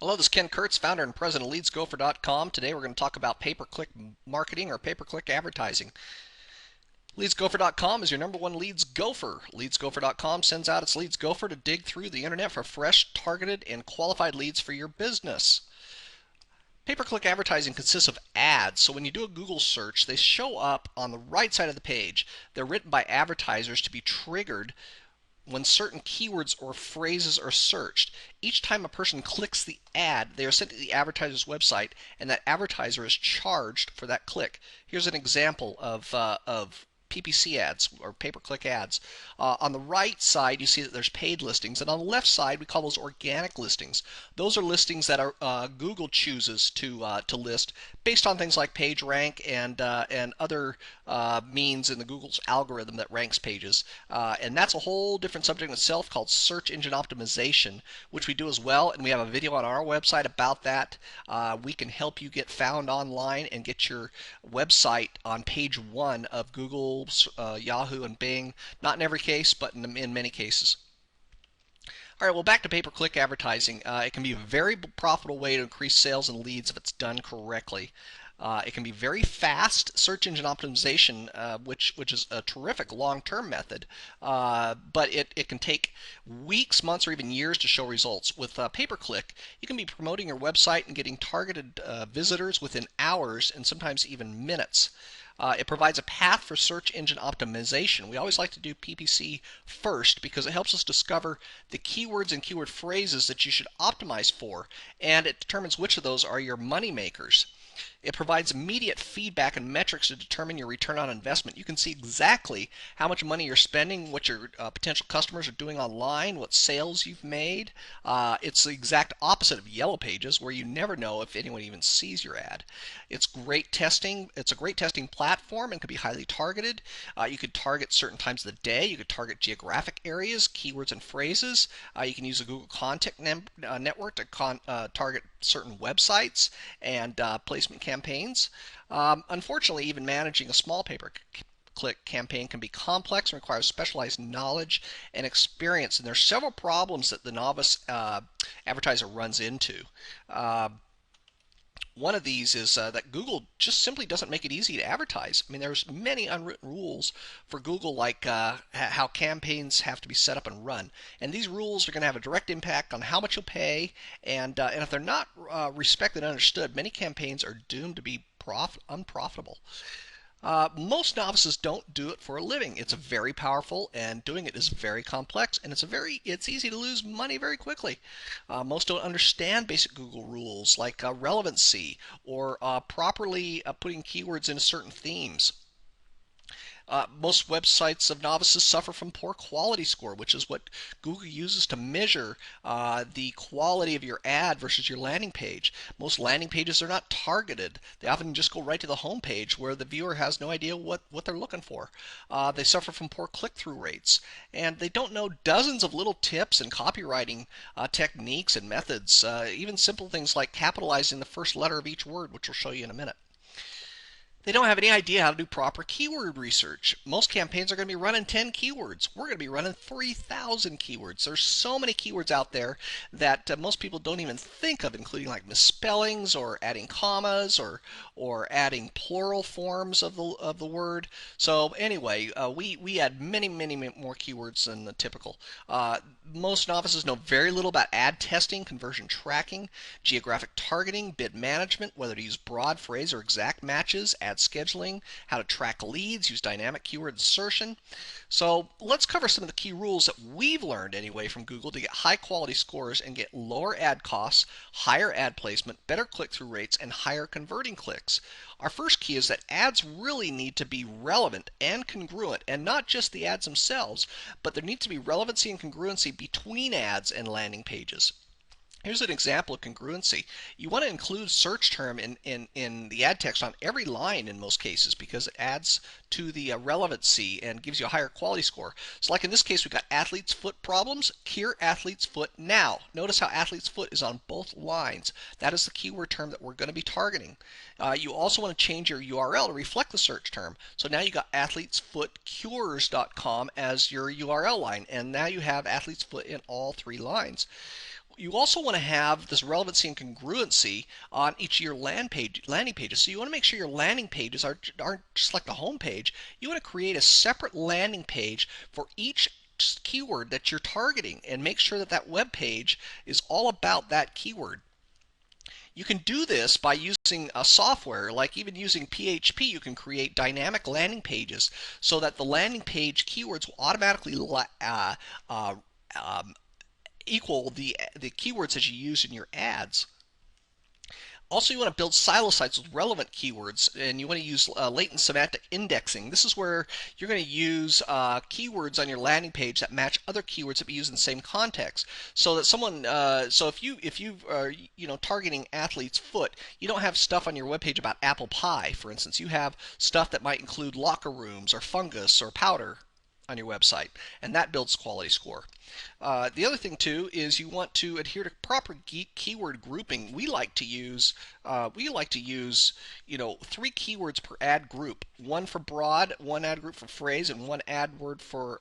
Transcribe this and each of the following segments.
Hello, this is Ken Kurtz, founder and president of LeadsGopher.com. Today we're going to talk about pay-per-click marketing or pay-per-click advertising. LeadsGopher.com is your number one leads gopher. LeadsGopher.com sends out its leads gopher to dig through the internet for fresh, targeted, and qualified leads for your business. Pay-per-click advertising consists of ads, so when you do a Google search, they show up on the right side of the page. They're written by advertisers to be triggered when certain keywords or phrases are searched. Each time a person clicks the ad, they are sent to the advertiser's website, and that advertiser is charged for that click. Here's an example of PPC ads or pay-per-click ads. On the right side, you see that there's paid listings, and on the left side, we call those organic listings. Those are listings that Google chooses to list based on things like PageRank and other means in the Google's algorithm that ranks pages. And that's a whole different subject in itself called search engine optimization, which we do as well. And we have a video on our website about that. We can help you get found online and get your website on page one of Google, Yahoo, and Bing. Not in every case, but in many cases. All right, well, back to pay-per-click advertising. It can be a very profitable way to increase sales and leads if it's done correctly. It can be very fast search engine optimization, which is a terrific long-term method, but it can take weeks, months, or even years to show results. With pay-per-click, you can be promoting your website and getting targeted visitors within hours and sometimes even minutes. It provides a path for search engine optimization. We always like to do PPC first because it helps us discover the keywords and keyword phrases that you should optimize for, and it determines which of those are your money makers. It provides immediate feedback and metrics to determine your return on investment. You can see exactly how much money you're spending, what your potential customers are doing online, what sales you've made. It's the exact opposite of Yellow Pages, where you never know if anyone even sees your ad. It's great testing. It's a great testing platform and can be highly targeted. You could target certain times of the day. You could target geographic areas, keywords, and phrases. You can use a Google Content Network to target certain websites and placement campaigns. Unfortunately, even managing a small pay-per-click campaign can be complex and requires specialized knowledge and experience. And there's several problems that the novice advertiser runs into. One of these is that Google just simply doesn't make it easy to advertise. I mean, there's many unwritten rules for Google, like how campaigns have to be set up and run. And these rules are going to have a direct impact on how much you'll pay. And if they're not respected and understood, many campaigns are doomed to be unprofitable. Most novices don't do it for a living. It's very powerful, and doing it is very complex, and it's easy to lose money very quickly. Most don't understand basic Google rules like relevancy or properly putting keywords into certain themes. Most websites of novices suffer from poor quality score, which is what Google uses to measure the quality of your ad versus your landing page. Most landing pages are not targeted. They often just go right to the home page where the viewer has no idea what they're looking for. They suffer from poor click-through rates, and they don't know dozens of little tips and copywriting techniques and methods, even simple things like capitalizing the first letter of each word, which we'll show you in a minute. They don't have any idea how to do proper keyword research. Most campaigns are going to be running 10 keywords. We're going to be running 3,000 keywords. There's so many keywords out there that most people don't even think of, including like misspellings or adding commas or adding plural forms of the word. So anyway, we add many more keywords than the typical. Most novices know very little about ad testing, conversion tracking, geographic targeting, bid management, whether to use broad phrase or exact matches, ad scheduling, how to track leads, use dynamic keyword insertion. So let's cover some of the key rules that we've learned anyway from Google to get high quality scores and get lower ad costs, higher ad placement, better click-through rates, and higher converting clicks. Our first key is that ads really need to be relevant and congruent, and not just the ads themselves, but there needs to be relevancy and congruency between ads and landing pages. Here's an example of congruency. You want to include search term in the ad text on every line in most cases because it adds to the relevancy and gives you a higher quality score. So like in this case, we've got athlete's foot problems. Cure athlete's foot now. Notice how athlete's foot is on both lines. That is the keyword term that we're going to be targeting. You also want to change your URL to reflect the search term. So now you got athletesfootcures.com as your URL line, and now you have athlete's foot in all three lines. You also want to have this relevancy and congruency on each of your landing pages. So you want to make sure your landing pages aren't just like the home page. You want to create a separate landing page for each keyword that you're targeting and make sure that that web page is all about that keyword. You can do this by using a software, like even using PHP. You can create dynamic landing pages so that the landing page keywords will automatically equal the keywords that you use in your ads. Also, you want to build silo sites with relevant keywords, and you want to use latent semantic indexing. This is where you're going to use keywords on your landing page that match other keywords that be used in the same context, so that someone, so if you are targeting athlete's foot, you don't have stuff on your webpage about apple pie, for instance. You have stuff that might include locker rooms or fungus or powder on your website, and that builds quality score. The other thing too is you want to adhere to proper keyword grouping. We like to use 3 keywords per ad group: one for broad, one ad group for phrase, and one ad word for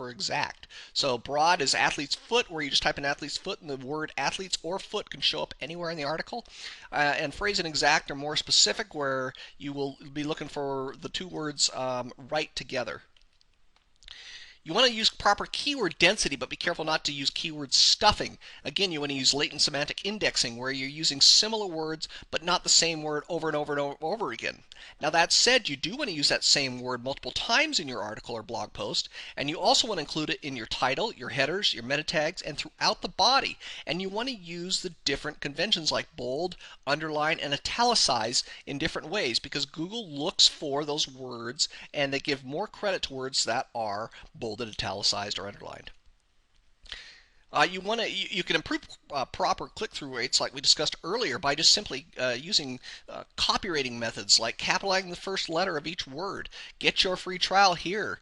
exact. So broad is athlete's foot, where you just type in athlete's foot, and the word athletes or foot can show up anywhere in the article. And phrase and exact are more specific, where you will be looking for the 2 words right together. You want to use proper keyword density, but be careful not to use keyword stuffing. Again, you want to use latent semantic indexing, where you're using similar words but not the same word over and over and over again. Now, that said, you do want to use that same word multiple times in your article or blog post, and you also want to include it in your title, your headers, your meta tags, and throughout the body. And you want to use the different conventions like bold, underline, and italicize in different ways, because Google looks for those words and they give more credit to words that are bold, italicized, or underlined. You can improve proper click-through rates, like we discussed earlier, by just simply using copywriting methods like capitalizing the first letter of each word. Get your free trial here.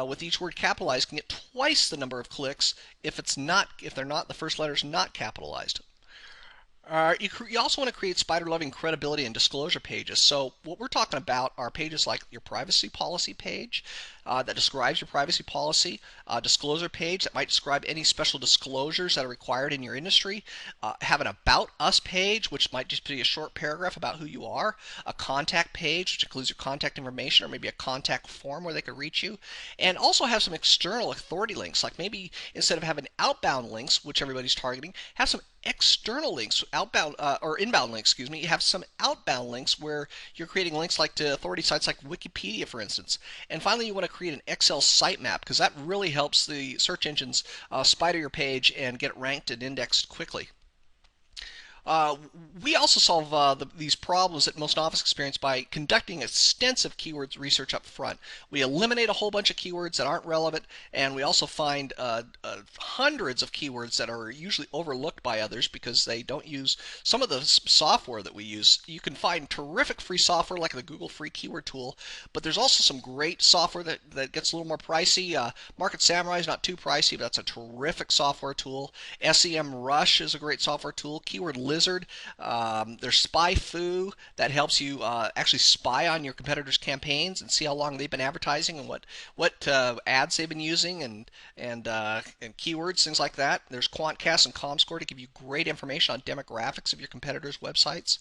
With each word capitalized, can get twice the number of clicks if the first letter is not capitalized. You also want to create spider-loving credibility and disclosure pages. So what we're talking about are pages like your privacy policy page that describes your privacy policy, a disclosure page that might describe any special disclosures that are required in your industry, have an About Us page, which might just be a short paragraph about who you are, a contact page, which includes your contact information, or maybe a contact form where they could reach you, and also have some external authority links, like maybe instead of having outbound links, which everybody's targeting, have some external links, outbound or inbound links, excuse me. You have some outbound links where you're creating links like to authority sites like Wikipedia, for instance. And finally, you want to create an Excel sitemap, because that really helps the search engines spider your page and get ranked and indexed quickly. We also solve these problems that most novices experience by conducting extensive keywords research up front. We eliminate a whole bunch of keywords that aren't relevant, and we also find hundreds of keywords that are usually overlooked by others because they don't use some of the software that we use. You can find terrific free software like the Google Free Keyword Tool, but there's also some great software that gets a little more pricey. Market Samurai is not too pricey, but that's a terrific software tool. SEMrush is a great software tool. Keyword Lizard. There's SpyFu that helps you actually spy on your competitors' campaigns and see how long they've been advertising and what ads they've been using and keywords, things like that. There's Quantcast and ComScore to give you great information on demographics of your competitors' websites.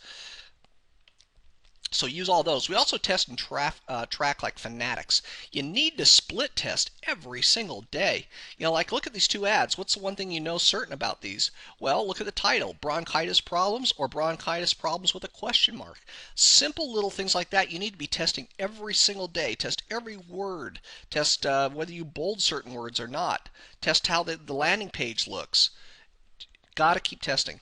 So use all those. We also test and track like Fanatics. You need to split test every single day. Like look at these 2 ads. What's the one thing you know certain about these? Well, look at the title, bronchitis problems or bronchitis problems with a question mark. Simple little things like that you need to be testing every single day. Test every word. Test whether you bold certain words or not. Test how the landing page looks. Got to keep testing.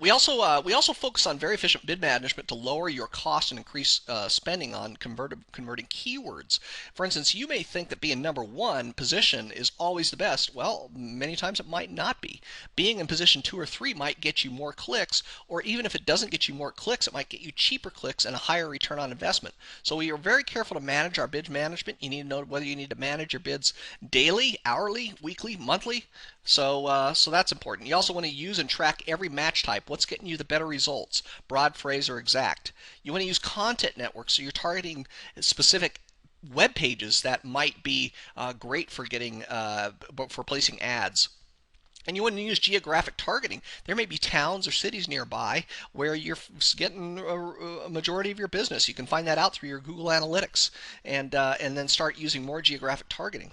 We also focus on very efficient bid management to lower your cost and increase spending on converting keywords. For instance, you may think that being number 1 position is always the best. Well, many times it might not be. Being in position 2 or 3 might get you more clicks, or even if it doesn't get you more clicks, it might get you cheaper clicks and a higher return on investment. So we are very careful to manage our bid management. You need to know whether you need to manage your bids daily, hourly, weekly, monthly. So that's important. You also want to use and track every match type. What's getting you the better results? Broad, phrase, or exact. You want to use content networks, so you're targeting specific web pages that might be great for getting for placing ads. And you want to use geographic targeting. There may be towns or cities nearby where you're getting a majority of your business. You can find that out through your Google Analytics, and then start using more geographic targeting.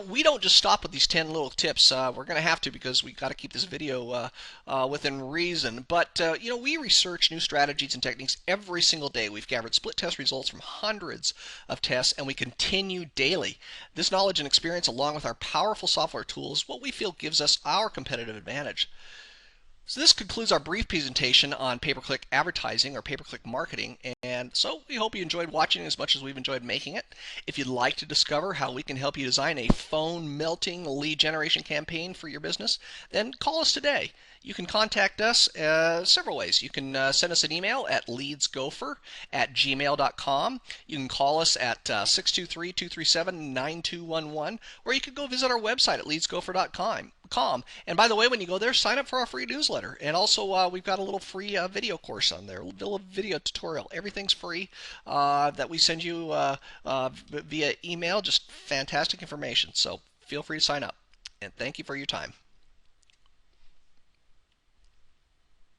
We don't just stop with these 10 little tips. We're going to have to, because we got to keep this video within reason. But, we research new strategies and techniques every single day. We've gathered split test results from hundreds of tests, and we continue daily. This knowledge and experience, along with our powerful software tools, what we feel gives us our competitive advantage. So this concludes our brief presentation on pay-per-click advertising or pay-per-click marketing, and so we hope you enjoyed watching as much as we've enjoyed making it. If you'd like to discover how we can help you design a phone-melting lead generation campaign for your business, then call us today. You can contact us several ways. You can send us an email at leadsgopher@gmail.com. You can call us at 623-237-9211, or you can go visit our website at leadsgopher.com. And by the way, when you go there, sign up for our free newsletter. And also, we've got a little free video course on there, a little video tutorial. Everything's free that we send you via email. Just fantastic information. So feel free to sign up. And thank you for your time.